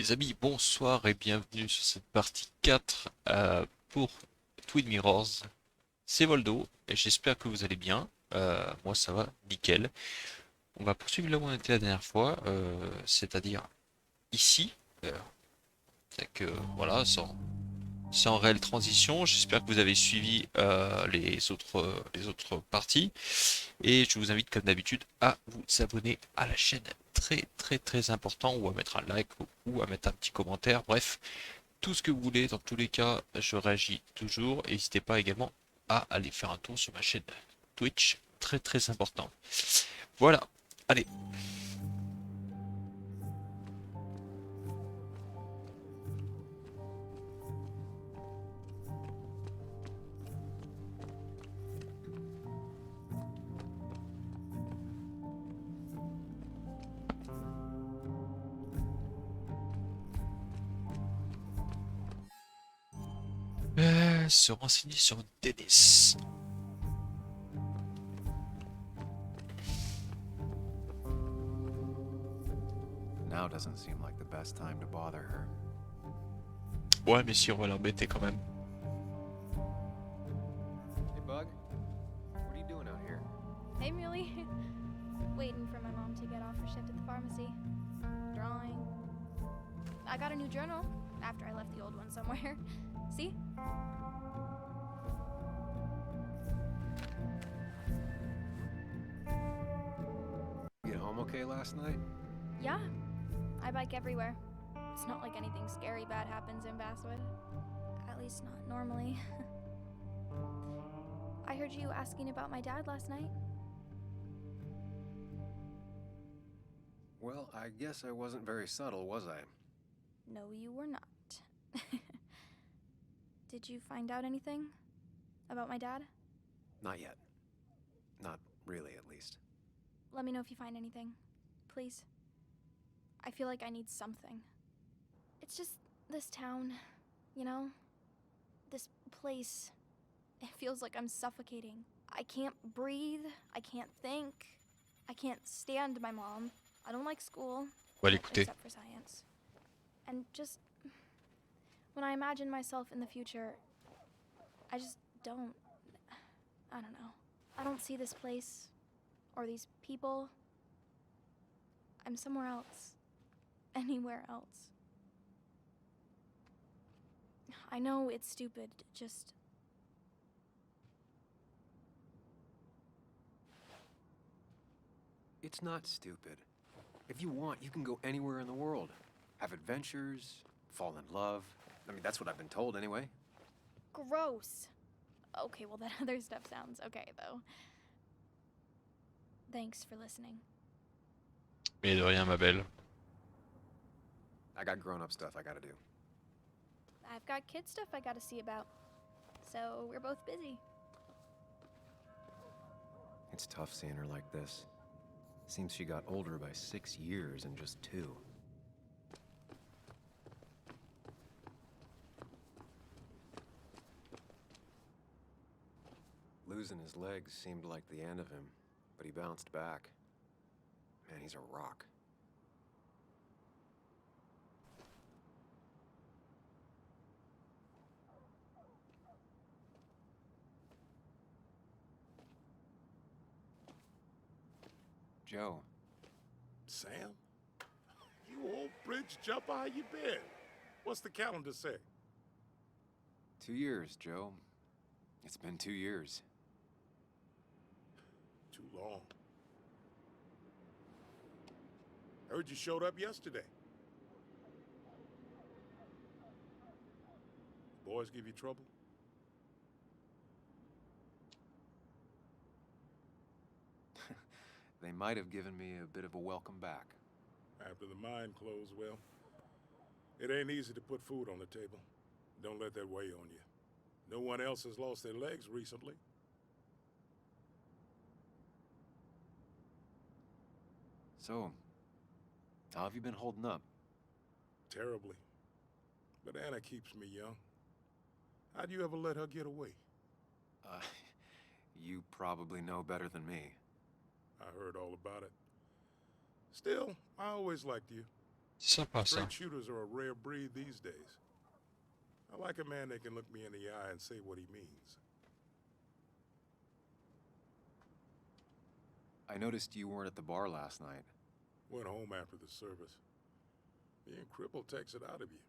Les amis, bonsoir et bienvenue sur cette partie 4 pour Twin Mirrors. C'est Voldo et j'espère que vous allez bien. Moi ça va, nickel. On va poursuivre là où on était la dernière fois, c'est-à-dire ici. Euh, voilà, sans réelle transition. J'espère que vous avez suivi les autres parties. Et je vous invite comme d'habitude à vous abonner à la chaîne. Très très très important, ou à mettre un like ou à mettre un petit commentaire. Bref, tout ce que vous voulez. Dans tous les cas, je réagis toujours. N'hésitez pas également à aller faire un tour sur ma chaîne Twitch. Très très important. Voilà. Allez. Se renseigner sur Dennis. Now doesn't seem like the best time to bother her. Ouais, mais si, on va l'embêter quand même. Hey, Bug. What are you doing out here? Hey, Muley. Waiting for my mom to get off her shift at the pharmacy. Drawing. I got a new journal after I left the old one somewhere. See? Get home okay last night? Yeah. I bike everywhere. It's not like anything scary bad happens in Basswood. At least not normally. I heard you asking about my dad last night. Well, I guess I wasn't very subtle, was I? No, you were not. Did you find out anything about my dad? Not yet. Not really, at least. Let me know if you find anything. Please. I feel like I need something. It's just this town, you know? This place. It feels like I'm suffocating. I can't breathe. I can't think. I can't stand my mom. I don't like school. On va l'écouter. Except for science. And just when I imagine myself in the future, I just don't. I don't know. I don't see this place or these people. I'm somewhere else. Anywhere else. I know it's stupid, just... It's not stupid. If you want, you can go anywhere in the world. Have adventures, fall in love. I mean, that's what I've been told anyway. Gross. Okay, well, that other stuff sounds okay, though. Thanks for listening. Mais de rien, ma belle. I got grown-up stuff I gotta do. I've got kid stuff I gotta see about. So we're both busy. It's tough seeing her like this. Seems she got older by 6 years in just 2. Losing his legs seemed like the end of him, but he bounced back. Man, he's a rock. Joe. Sam? You old bridge jumper, how you been? What's the calendar say? 2 years, Joe. It's been 2 years. Too long. Heard you showed up yesterday. Boys give you trouble? They might have given me a bit of a welcome back. After the mine closed, well, it ain't easy to put food on the table. Don't let that weigh on you. No one else has lost their legs recently. So, how have you been holding up? Terribly. But Anna keeps me young. How'd you ever let her get away? You probably know better than me. I heard all about it. Still, I always liked you. C'est sympa ça. Straight shooters are a rare breed these days. I like a man that can look me in the eye and say what he means. I noticed you weren't at the bar last night. Went home after the service. Being crippled takes it out of you.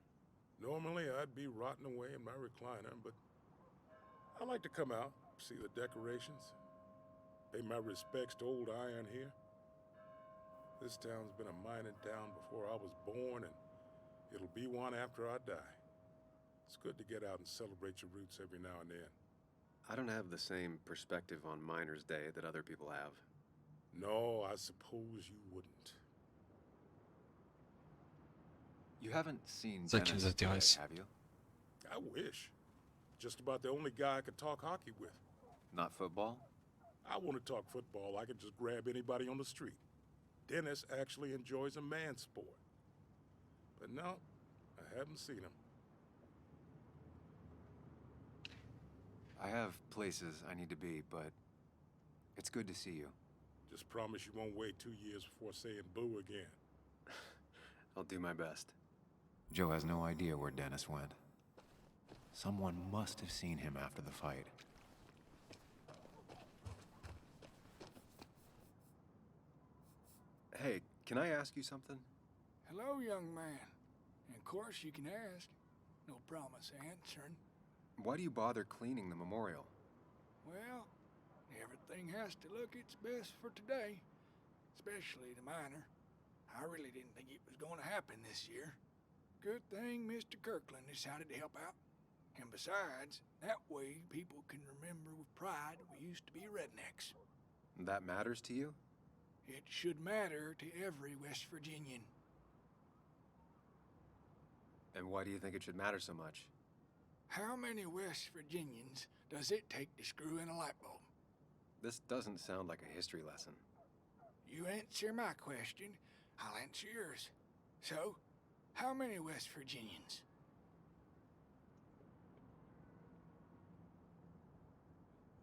Normally, I'd be rotting away in my recliner, but I like to come out, see the decorations, pay my respects to old iron here. This town's been a mining town before I was born, and it'll be one after I die. It's good to get out and celebrate your roots every now and then. I don't have the same perspective on Miners' Day that other people have. No, I suppose you wouldn't. You haven't seen Ça qui Dennis nous intéresse. play, have you? I wish. Just about the only guy I could talk hockey with. Not football? I want to talk football. I can just grab anybody on the street. Dennis actually enjoys a man sport. But no, I haven't seen him. I have places I need to be, but it's good to see you. Just promise you won't wait 2 years before saying boo again. I'll do my best. Joe has no idea where Dennis went. Someone must have seen him after the fight. Hey, can I ask you something? Hello, young man. And of course you can ask. No promise answering. Why do you bother cleaning the memorial? Well, everything has to look its best for today. Especially the miner. I really didn't think it was going to happen this year. Good thing Mr. Kirkland decided to help out. And besides, that way people can remember with pride we used to be rednecks. That matters to you? It should matter to every West Virginian. And why do you think it should matter so much? How many West Virginians does it take to screw in a light bulb? This doesn't sound like a history lesson. You answer my question, I'll answer yours. So, how many West Virginians?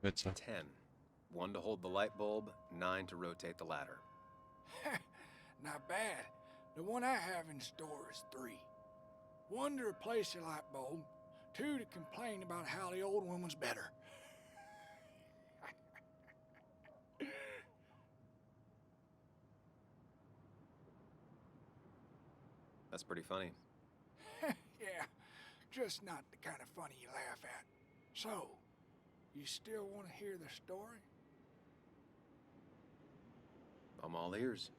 Faites ça. 10. 1 to hold the light bulb, 9 to rotate the ladder. Not bad. The one I have in store is 3. 1 to replace the light bulb, 2 to complain about how the old one was better. That's pretty funny. Yeah, just not the kind of funny you laugh at. So, you still want to hear the story? I'm all ears.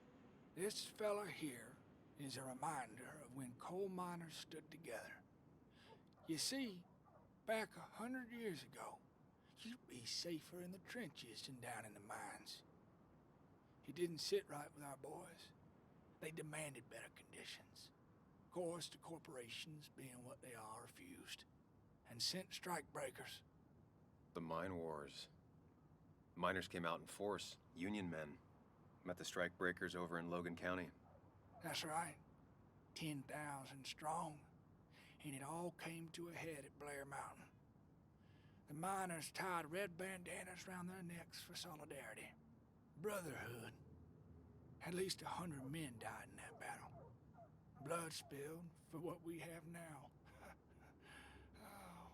This fella here is a reminder of when coal miners stood together. You see, back 100 years ago, you'd be safer in the trenches than down in the mines. He didn't sit right with our boys. They demanded better conditions. Of course, the corporations, being what they are, refused and sent strikebreakers. The mine wars. Miners came out in force, Union men. Met the strikebreakers over in Logan County. That's right. 10,000 strong. And it all came to a head at Blair Mountain. The miners tied red bandanas around their necks for solidarity. Brotherhood. At least 100 men died in that battle. Blood spilled for what we have now. Oh.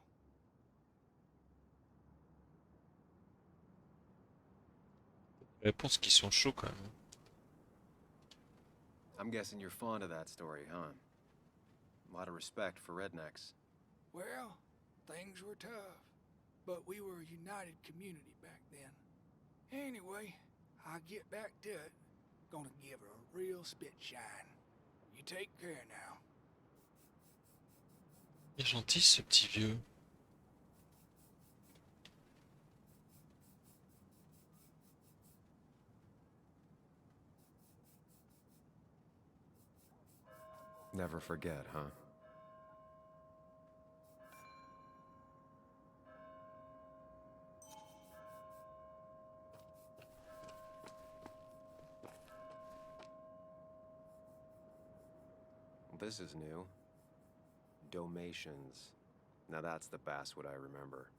Réponses qui sont chauds quand même. I'm guessing you're fond of that story, huh? A lot of respect for rednecks. Well, things were tough, but we were a united community back then. Anyway, I'll get back to it. Gonna give her a real spit shine. You take care now. Il est gentil ce petit vieux. Never forget, huh? This is new. Domations. Now that's the basswood I remember.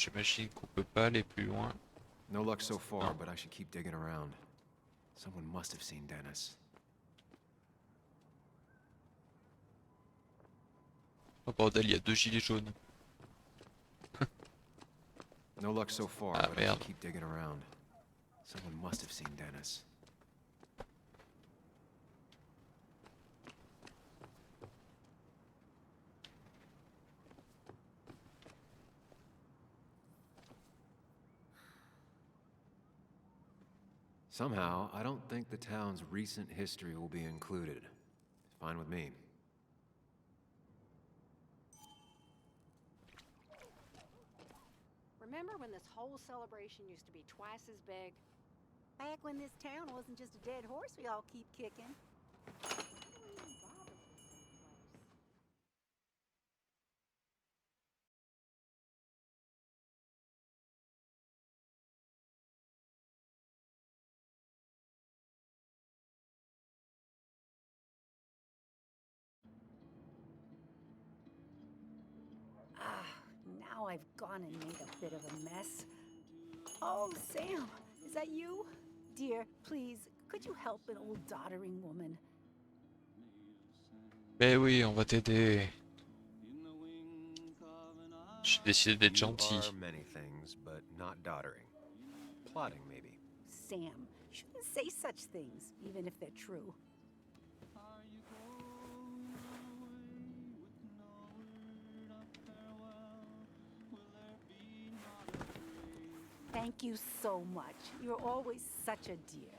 j'imagine qu'on peut pas aller plus loin. No luck so far, Oh. but I should keep digging around. Someone must have seen Dennis. Oh bordel, il y a 2 gilets jaunes. No luck so far, Ah but I should merde. keep digging around. Someone must have seen Dennis. Somehow, I don't think the town's recent history will be included. Fine with me. Remember when this whole celebration used to be twice as big? Back when this town wasn't just a dead horse we all keep kicking. Now I've gone and made a bit of a mess. Oh, Sam, is that you? Dear, please, could you help an old doddering woman? Mais oui, on va t'aider. J'ai décidé d'être You gentil. are many things, but not doddering. Plotting, maybe. Sam, you shouldn't say such things, even if they're true. Thank you so much. You're always such a dear.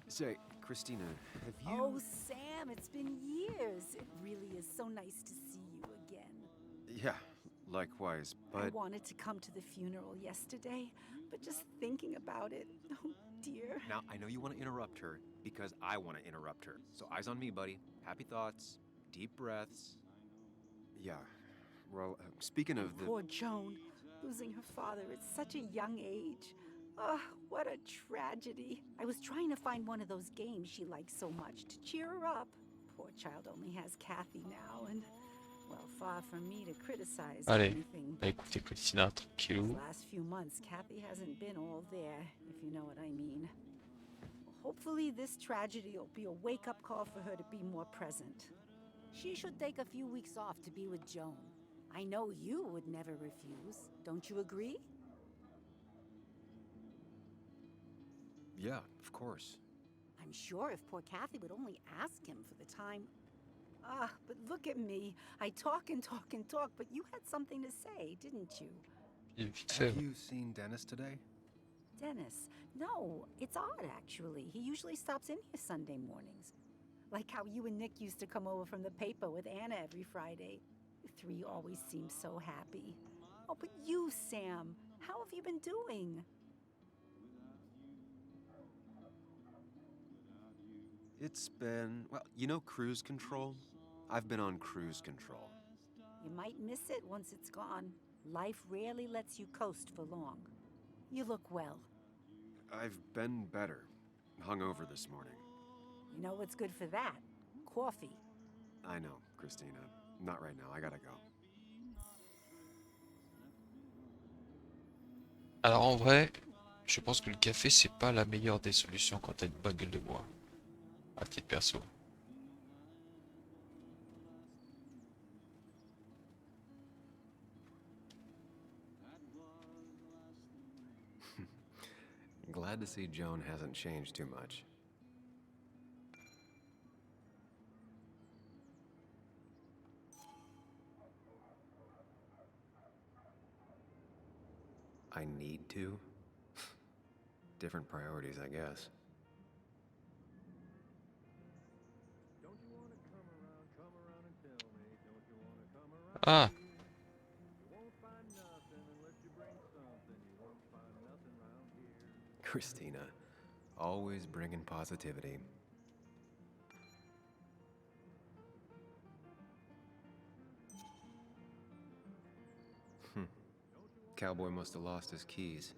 Say, Christina, have you... Oh, Sam, it's been years. It really is so nice to see you again. Yeah, likewise, I but... wanted to come to the funeral yesterday, but just thinking about it, oh dear. Now, I know you want to interrupt her, because I want to interrupt her. So eyes on me, buddy. Happy thoughts, deep breaths. Yeah, well, speaking of the... Poor Joan, losing her father at such a young age. Oh, what a tragedy. I was trying to find one of those games she likes so much to cheer her up. Poor child only has Kathy now, and, well, far from me to criticize Allez, anything. bah écoutez Christina, These tranquillou. last few months, Kathy hasn't been all there, if you know what I mean. Hopefully this tragedy will be a wake-up call for her to be more present. She should take a few weeks off to be with Joan. I know you would never refuse. Don't you agree? Yeah, of course. I'm sure if poor Kathy would only ask him for the time... Ah, but look at me. I talk and talk and talk, but you had something to say, didn't you? Vite fait. Have you seen Dennis today? Dennis? No, it's odd, actually. He usually stops in here Sunday mornings. Like how you and Nick used to come over from the paper with Anna every Friday. You three always seem so happy. Oh, but you, Sam, how have you been doing? It's been... Well, you know cruise control? I've been on cruise control. You might miss it once it's gone. Life rarely lets you coast for long. You look well. I've been better. Hungover this morning. You know what's good for that? Coffee. I know, Christina. Not right now, I gotta go. Alors en vrai, je pense que le café c'est pas la meilleure des solutions quand t'as une bonne gueule de bois. À titre perso. Glad to see Joan hasn't changed too much. I need to? Different priorities, I guess. Ah, Christina, always bringing positivity. Cowboy must have lost his keys.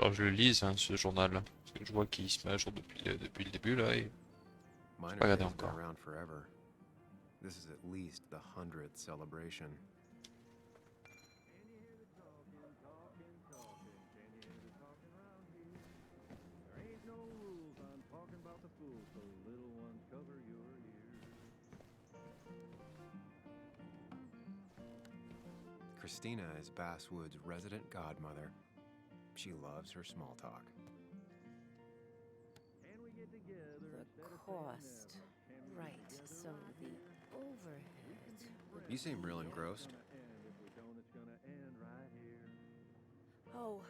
alors je le lise hein, ce journal, parce que je vois qu'il se met à jour depuis le début là et Minor pas regardé Days have been encore. around forever. This is at least the 100th celebration. Christina is Basswood's resident godmother. She loves her small talk. The cost. Right, so the overhead. You seem real engrossed. Oh,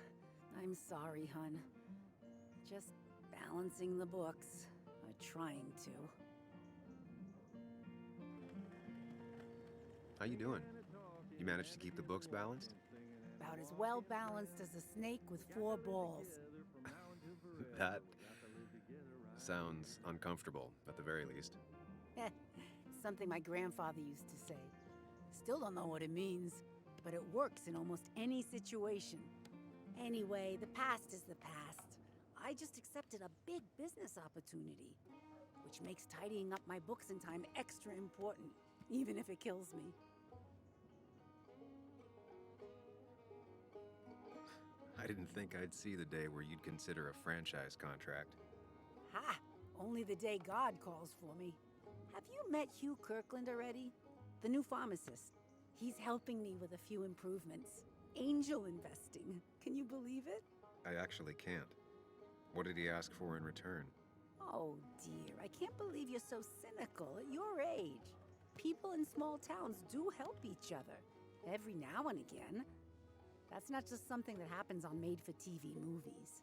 I'm sorry, hun. Just balancing the books. Trying to. How you doing? You managed to keep the books balanced? About as well balanced as a snake with 4 balls. That sounds uncomfortable, at the very least. Something my grandfather used to say. Still don't know what it means, but it works in almost any situation. Anyway, the past is the past. I just accepted a big business opportunity, which makes tidying up my books in time extra important, even if it kills me. I didn't think I'd see the day where you'd consider a franchise contract. Ha! Only the day God calls for me. Have you met Hugh Kirkland already? The new pharmacist. He's helping me with a few improvements. Angel investing. Can you believe it? I actually can't. What did he ask for in return? Oh dear, I can't believe you're so cynical at your age. People in small towns do help each other. Every now and again. That's not just something that happens on made-for-TV movies.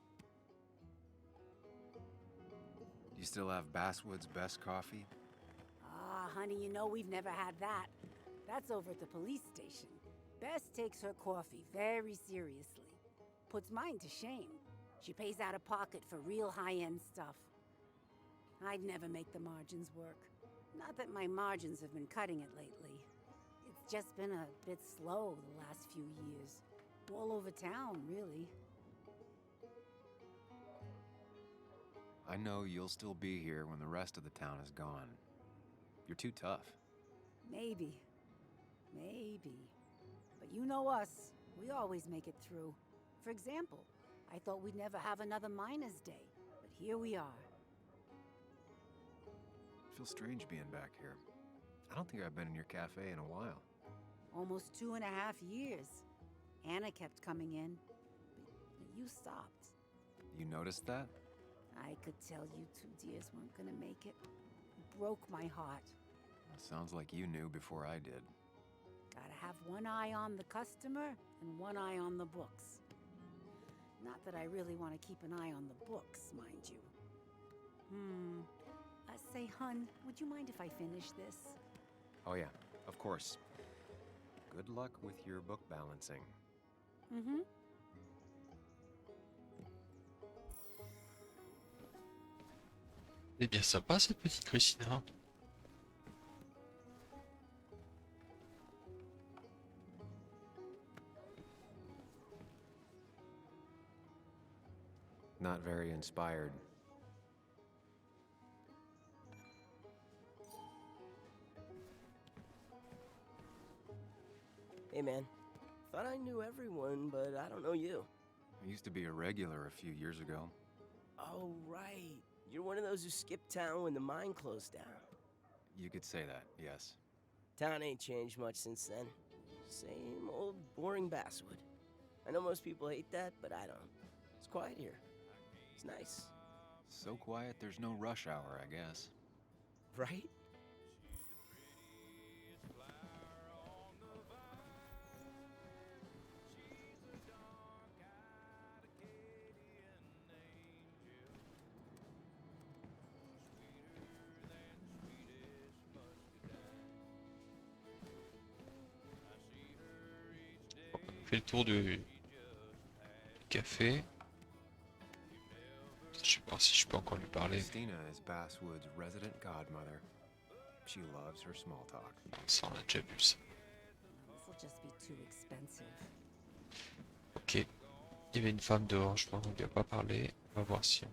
You still have Basswood's best coffee? Ah, honey, you know we've never had that. That's over at the police station. Bess takes her coffee very seriously. Puts mine to shame. She pays out of pocket for real high-end stuff. I'd never make the margins work. Not that my margins have been cutting it lately. It's just been a bit slow the last few years. All over town, really. I know you'll still be here when the rest of the town is gone. You're too tough. Maybe. Maybe. But you know us. We always make it through. For example, I thought we'd never have another Miners' Day, but here we are. It feels strange being back here. I don't think I've been in your cafe in a while. Almost 2.5 years. Anna kept coming in, but you stopped. You noticed that? I could tell you 2 dears weren't gonna make it. It broke my heart. Sounds like you knew before I did. Gotta have one eye on the customer and one eye on the books. Not that I really want to keep an eye on the books, mind you. Say, hun, would you mind if I finish this? Oh yeah, of course. Good luck with your book balancing. Mm-hmm. C'est bien sympa cette petite Christina. Not very inspired. Hey man, thought I knew everyone, but I don't know you. I used to be a regular a few years ago. Oh right, you're one of those who skipped town when the mine closed down. You could say that, yes. Town ain't changed much since then. Same old boring basswood. I know most people hate that, but I don't. It's quiet here. It's nice. So quiet there's no rush hour, I guess. Right? On fait le tour du café. Je sais pas si je peux encore lui parler. Christina is Basswood's resident godmother. She loves her small talk. Ça, on a déjà vu ça. This'll just be too expensive. Ok. Il y avait une femme dehors, je crois qu'on lui a pas parlé. On va voir si...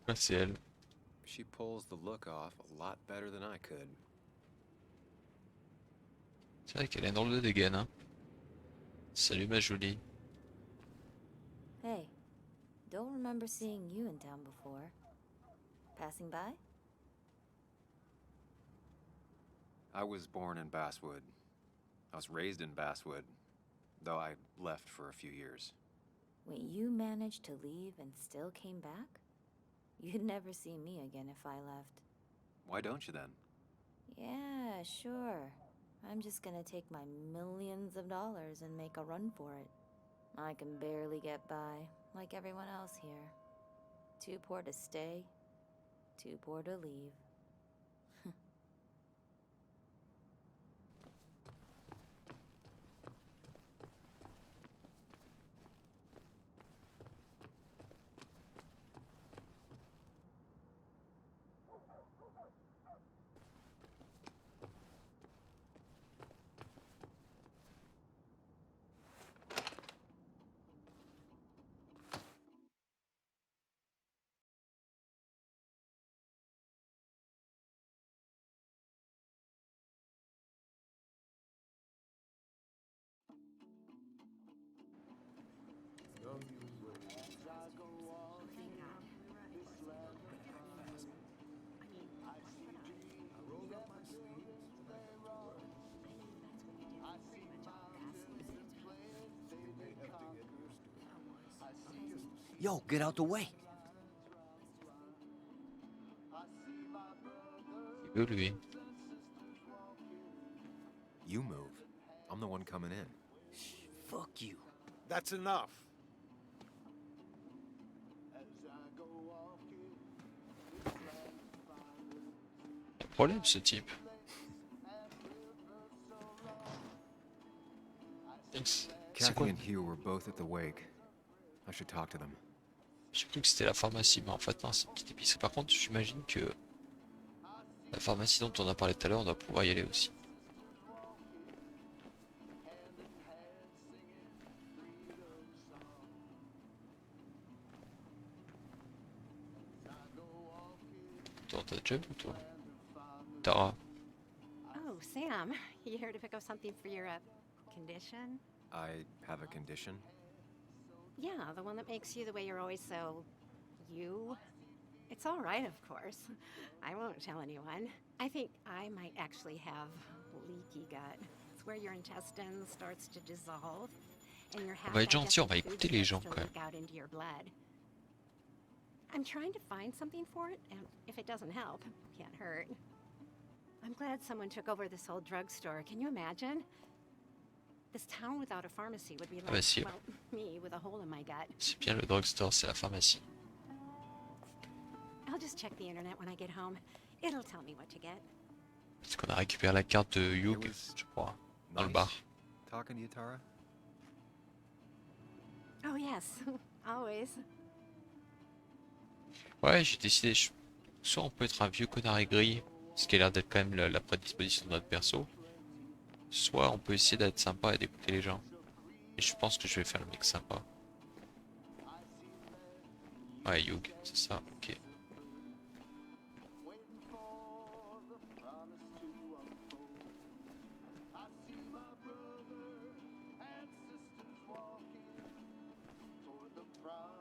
Là, c'est elle. She pulls the look off a lot better than I could. C'est vrai qu'elle a une drôle de dégaine, hein. Salut ma jolie. Hey, don't remember seeing you in town before. Passing by? I was born in Basswood. I was raised in Basswood, though I left for a few years. Wait, you managed to leave and still came back? You'd never see me again if I left. Why don't you then? Yeah, sure. I'm just gonna take my millions of dollars and make a run for it. I can barely get by, like everyone else here. Too poor to stay, too poor to leave. Yo, get out the way. Il veut lui. You move. I'm the one coming in. Fuck you. That's enough. Un problème ce type. C'est Kathy quoi? and Hugh were both at the wake. I should talk to them. J'ai cru que c'était la pharmacie, mais en fait non, c'est une petite épicerie. Par contre, j'imagine que la pharmacie dont on a parlé tout à l'heure, on doit pouvoir y aller aussi. Toi, t'as déjà vu, toi? Tara. Oh, Sam, you here to pick up something for your condition? I have a condition. Yeah, the one that makes you the way you're always so... you? It's all right, of course. I won't tell anyone. I think I might actually have leaky gut. It's where your intestine starts to dissolve, and your On va être gentil, on va half-digested écouter food les starts gens to quand même. leak out into your blood. I'm trying to find something for it, and if it doesn't help, can't hurt. I'm glad someone took over this old drugstore. Can you imagine? This town without a pharmacy would be like, Facile. well, me with a hole in my gut. C'est bien le drugstore, c'est la pharmacie. I'll just check the internet when I get home. It'll tell me what to get. Parce qu'on a récupéré la carte de Hugh, It was je crois, dans le Nice bar. talking to you, Tara. Oh yes, always. Ouais, j'ai décidé, soit on peut être un vieux connard aigri, ce qui a l'air d'être quand même la prédisposition de notre perso, soit on peut essayer d'être sympa et d'écouter les gens. Et je pense que je vais faire le mec sympa. Ouais, Hugh, c'est ça, ok.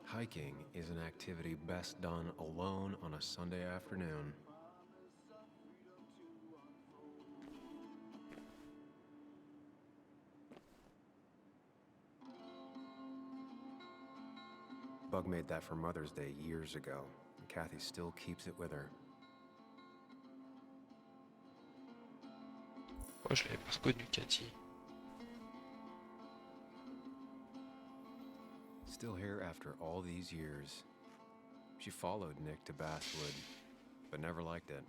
Hiking is an activity best done alone on a Sunday afternoon. Bug made that for Mother's Day years ago, and Kathy still keeps it with her. Oh, je l'avais pas reconnu, Cathy. Still here after all these years. She followed Nick to Basswood, but never liked it.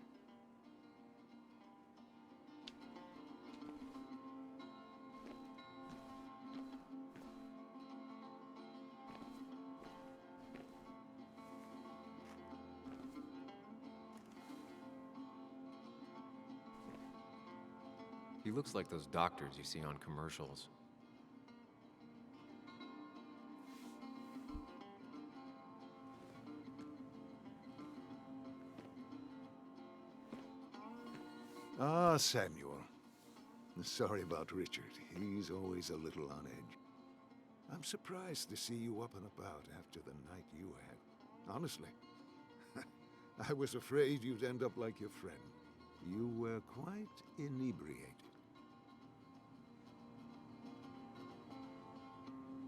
He looks like those doctors you see on commercials. Ah, Samuel. Sorry about Richard. He's always a little on edge. I'm surprised to see you up and about after the night you had. Honestly. I was afraid you'd end up like your friend. You were quite inebriated.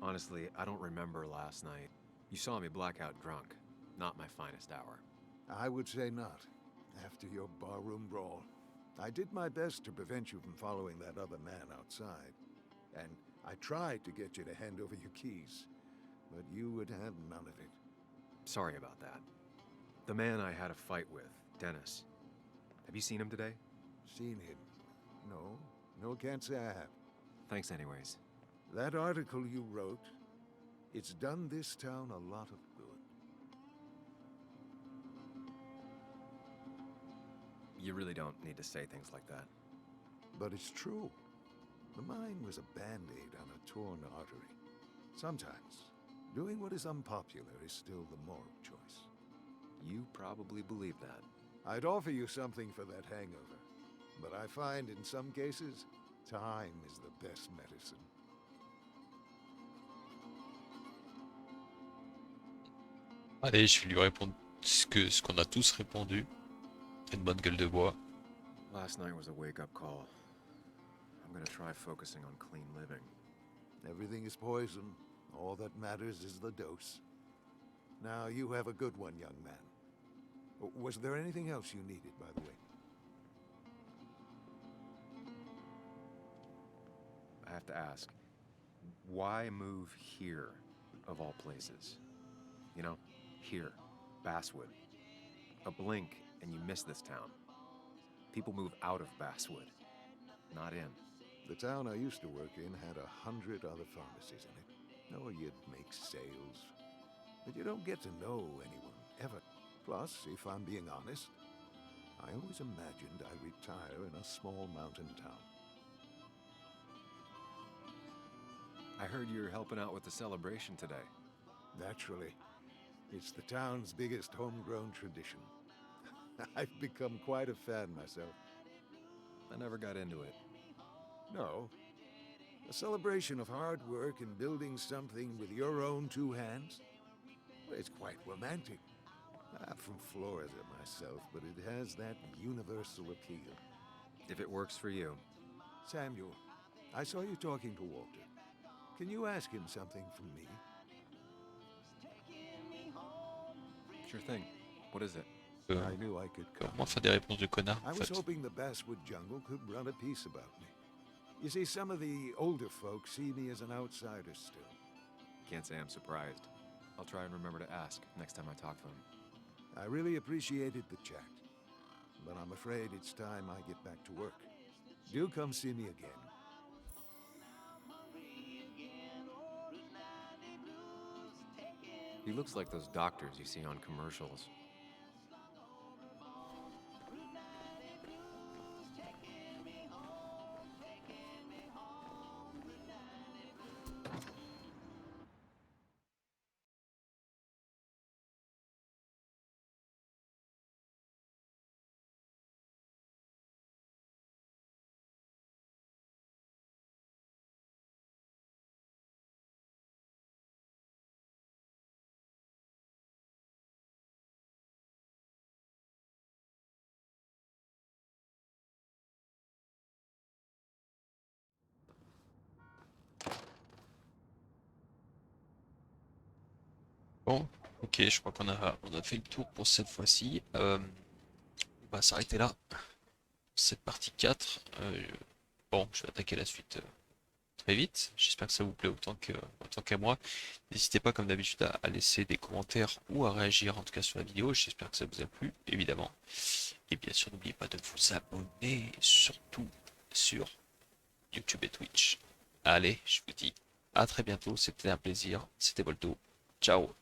Honestly, I don't remember last night. You saw me blackout drunk. Not my finest hour. I would say not. After your barroom brawl. I did my best to prevent you from following that other man outside. And I tried to get you to hand over your keys. But you would have none of it. Sorry about that. The man I had a fight with, Dennis. Have you seen him today? Seen him? No. No, can't say I have. Thanks anyways. That article you wrote, it's done this town a lot of good. You really don't need to say things like that. But it's true. The mine was a band-aid on a torn artery. Sometimes, doing what is unpopular is still the moral choice. You probably believe that. I'd offer you something for that hangover. But I find in some cases, time is the best medicine. Allez, je vais lui répondre ce qu'on a tous répondu. Une bonne gueule de bois. Last night was a wake-up call. I'm gonna try focusing on clean living. Everything is poison. All that matters is the dose. Now, you have a good one, young man. Was there anything else you needed, by the way? I have to ask, why move here, of all places? You know, here, Basswood. A blink and you miss this town. People move out of Basswood, not in. The town I used to work in had 100 other pharmacies in it. Oh, you'd make sales. But you don't get to know anyone, ever. Plus, if I'm being honest, I always imagined I'd retire in a small mountain town. I heard you're helping out with the celebration today. Naturally. It's the town's biggest homegrown tradition. I've become quite a fan myself. I never got into it. No. A celebration of hard work and building something with your own two hands? Well, it's quite romantic. I'm from Florida myself, but it has that universal appeal. If it works for you. Samuel, I saw you talking to Walter. Can you ask him something from me? Sure thing. What is it? I knew I could come. Comment faire des réponses de connard, I en was fait. hoping the Basswood jungle could run a piece about me. You see, some of the older folks see me as an outsider still. Can't say I'm surprised. I'll try and remember to ask next time I talk to him. I really appreciated the chat, but I'm afraid it's time I get back to work. Do come see me again. He looks like those doctors you see on commercials. Bon, ok, je crois on a fait le tour pour cette fois-ci. On va s'arrêter là. Cette partie 4. Bon, je vais attaquer la suite très vite. J'espère que ça vous plaît autant qu'à moi. N'hésitez pas, comme d'habitude, à laisser des commentaires ou à réagir, en tout cas sur la vidéo. J'espère que ça vous a plu, évidemment. Et bien sûr, n'oubliez pas de vous abonner, surtout sur YouTube et Twitch. Allez, je vous dis à très bientôt. C'était un plaisir. C'était VOLDO. Ciao.